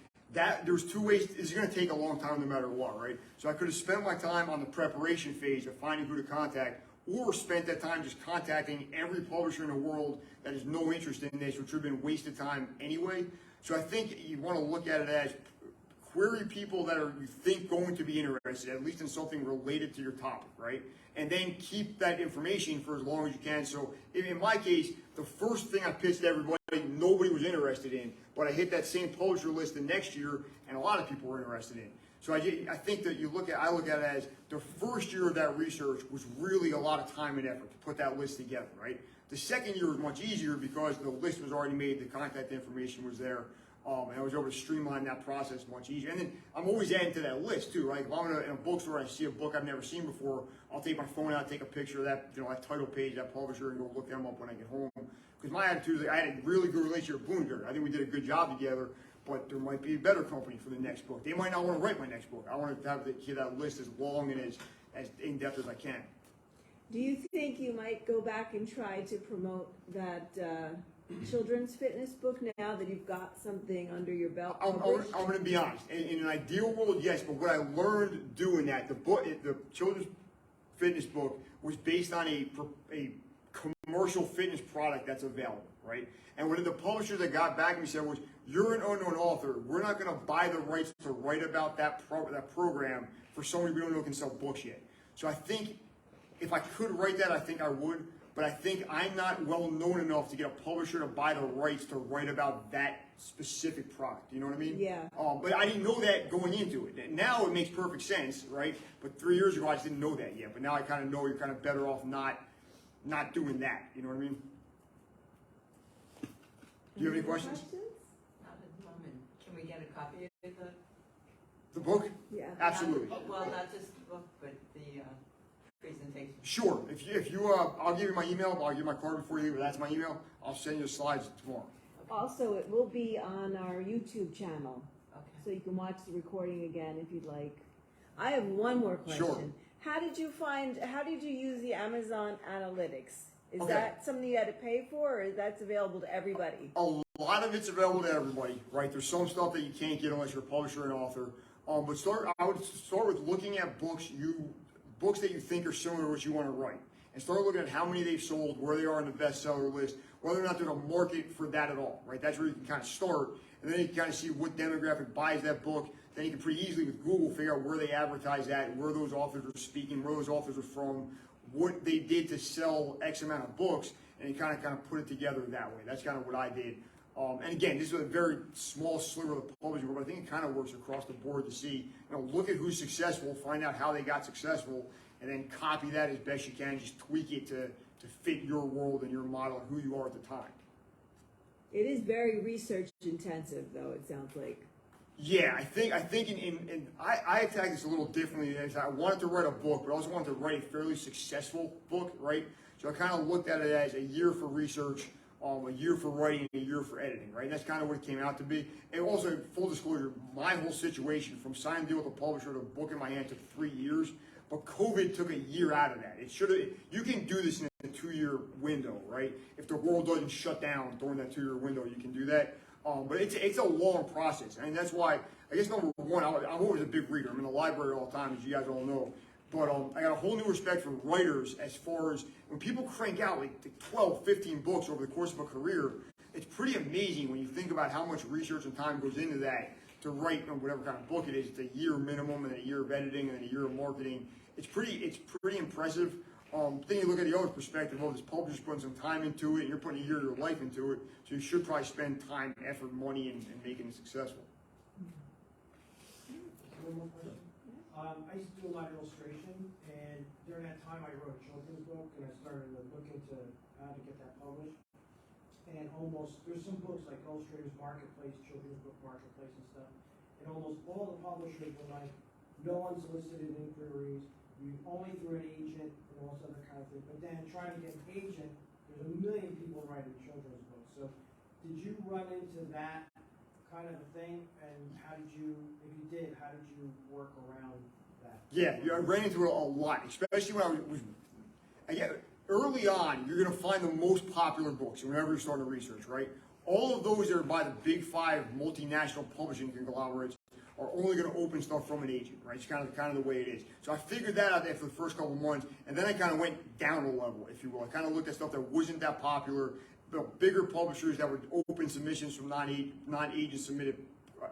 There's 2 ways. It's going to take a long time no matter what, right? So I could have spent my time on the preparation phase of finding who to contact, or spent that time just contacting every publisher in the world that has no interest in this, which would have been wasted time anyway. So I think you want to look at it as query people that are, you think, going to be interested, at least in something related to your topic, right? And then keep that information for as long as you can. So in my case, the first thing I pitched to everybody, nobody was interested in, but I hit that same publisher list the next year, and a lot of people were interested in. So I think that I look at it as the first year of that research was really a lot of time and effort to put that list together, right? The second year was much easier because the list was already made, the contact information was there, and I was able to streamline that process much easier. And then I'm always adding to that list too, right? If I'm in a bookstore and I see a book I've never seen before, I'll take my phone out, take a picture of that, that title page, that publisher, and go look them up when I get home. Because my attitude is I had a really good relationship with Bloomberg. I think we did a good job together, but there might be a better company for the next book. They might not want to write my next book. I want to have that list as long and as in-depth as I can. Do you think you might go back and try to promote that children's fitness book now that you've got something under your belt? I'm going to be honest. In an ideal world, yes, but what I learned doing that, the children's fitness book was based on a commercial fitness product that's available, right? And one of the publishers that got back to me said was, you're an unknown author. We're not going to buy the rights to write about that program for somebody we don't know can sell books yet. So I think if I could write that, I think I would. But I think I'm not well known enough to get a publisher to buy the rights to write about that specific product. You know what I mean? Yeah. But I didn't know that going into it. Now it makes perfect sense, right? But 3 years ago, I just didn't know that yet. But now I kind of know you're kind of better off not doing that. You know what I mean? Do you have any questions? Not at the moment. Can we get a copy of The book? Yeah. Absolutely. Well, not just the book, but the presentation. Sure. If you I'll give you my email. I'll give you my card before you leave. That's my email. I'll send you the slides tomorrow. Also, it will be on our YouTube channel, Okay. so you can watch the recording again if you'd like. I have one more question. Sure. How did you use the Amazon Analytics? Is Okay. that something you had to pay for, or is that available to everybody? A lot of it's available to everybody, right? There's some stuff that you can't get unless you're a publisher and author. But I would start with looking at books that you think are similar to what you want to write, and start looking at how many they've sold, where they are on the bestseller list, whether or not there's a market for that at all, right? That's where you can kind of start, and then you can kind of see what demographic buys that book. Then you can pretty easily with Google figure out where they advertise that, where those authors are speaking, where those authors are from, what they did to sell X amount of books, and you kind of put it together that way. That's kind of what I did. And again, this is a very small sliver of the publishing world, but I think it kind of works across the board to see, look at who's successful, find out how they got successful, and then copy that as best you can. Just tweak it to fit your world and your model and who you are at the time. It is very research intensive, though, it sounds like. Yeah, I think I attack this a little differently. I wanted to write a book, but I also wanted to write a fairly successful book, right? So I kind of looked at it as a year for research, a year for writing, and a year for editing, right? And that's kind of what it came out to be. And also, full disclosure, my whole situation from signing a deal with a publisher to book in my hand took 3 years, but COVID took a year out of that. You can do this in a 2-year window, right? If the world doesn't shut down during that 2-year window, you can do that. But it's a long process, and that's why, I guess number one, I'm always a big reader. I'm in the library all the time, as you guys all know. But I got a whole new respect for writers as far as when people crank out like 12, 15 books over the course of a career, it's pretty amazing when you think about how much research and time goes into that to write whatever kind of book it is. It's a year minimum, and a year of editing, and a year of marketing. It's pretty impressive. Then you look at the other perspective, this publisher's putting some time into it, and you're putting a year of your life into it, so you should probably spend time, effort, money, and making it successful. One more question. I used to do a lot of illustration, and during that time I wrote a children's book, and I started to look into how to get that published. And there's some books like Illustrators Marketplace, Children's Book Marketplace and stuff, and almost all the publishers were like, no unsolicited inquiries, you only through an agent, and all this other kind of thing. But then trying to get an agent, there's a million people writing children's books. So did you run into that kind of a thing? And how did you, if you did, how did you work around that? Yeah, I ran into it a lot, especially when early on, you're going to find the most popular books whenever you're starting to research, right? All of those that are by the big 5 multinational publishing conglomerates are only going to open stuff from an agent, right? It's kind of the way it is. So I figured that out after the first couple of months, and then I kind of went down a level, if you will. I kind of looked at stuff that wasn't that popular, the bigger publishers that would open submissions from non-agent submitted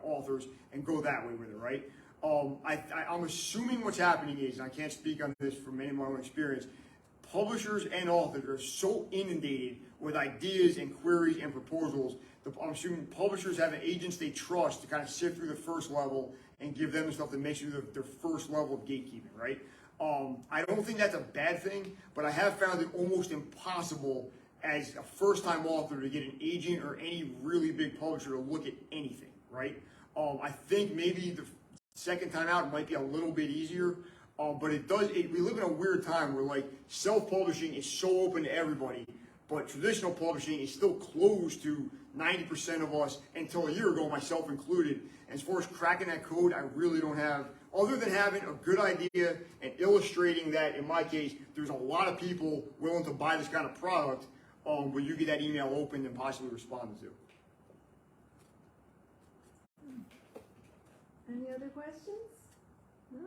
authors and go that way with it, right? I'm assuming what's happening is, and I can't speak on this from any of my own experience, publishers and authors are so inundated with ideas and queries and proposals. I'm assuming publishers have agents they trust to kind of sift through the first level and give them the stuff that makes you their first level of gatekeeping, right? I don't think that's a bad thing, but I have found it almost impossible as a first-time author to get an agent or any really big publisher to look at anything, right? I think maybe the second time out it might be a little bit easier, but we live in a weird time where like self-publishing is so open to everybody, but traditional publishing is still closed to 90% of us until a year ago, myself included. As far as cracking that code, I really don't have, other than having a good idea and illustrating that, in my case, there's a lot of people willing to buy this kind of product, where you get that email opened and possibly responded to. Any other questions? No?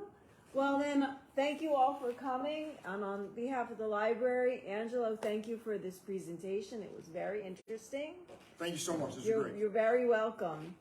Well then, thank you all for coming, and on behalf of the library, Angelo, thank you for this presentation. It was very interesting. Thank you so much. This is great. You're very welcome.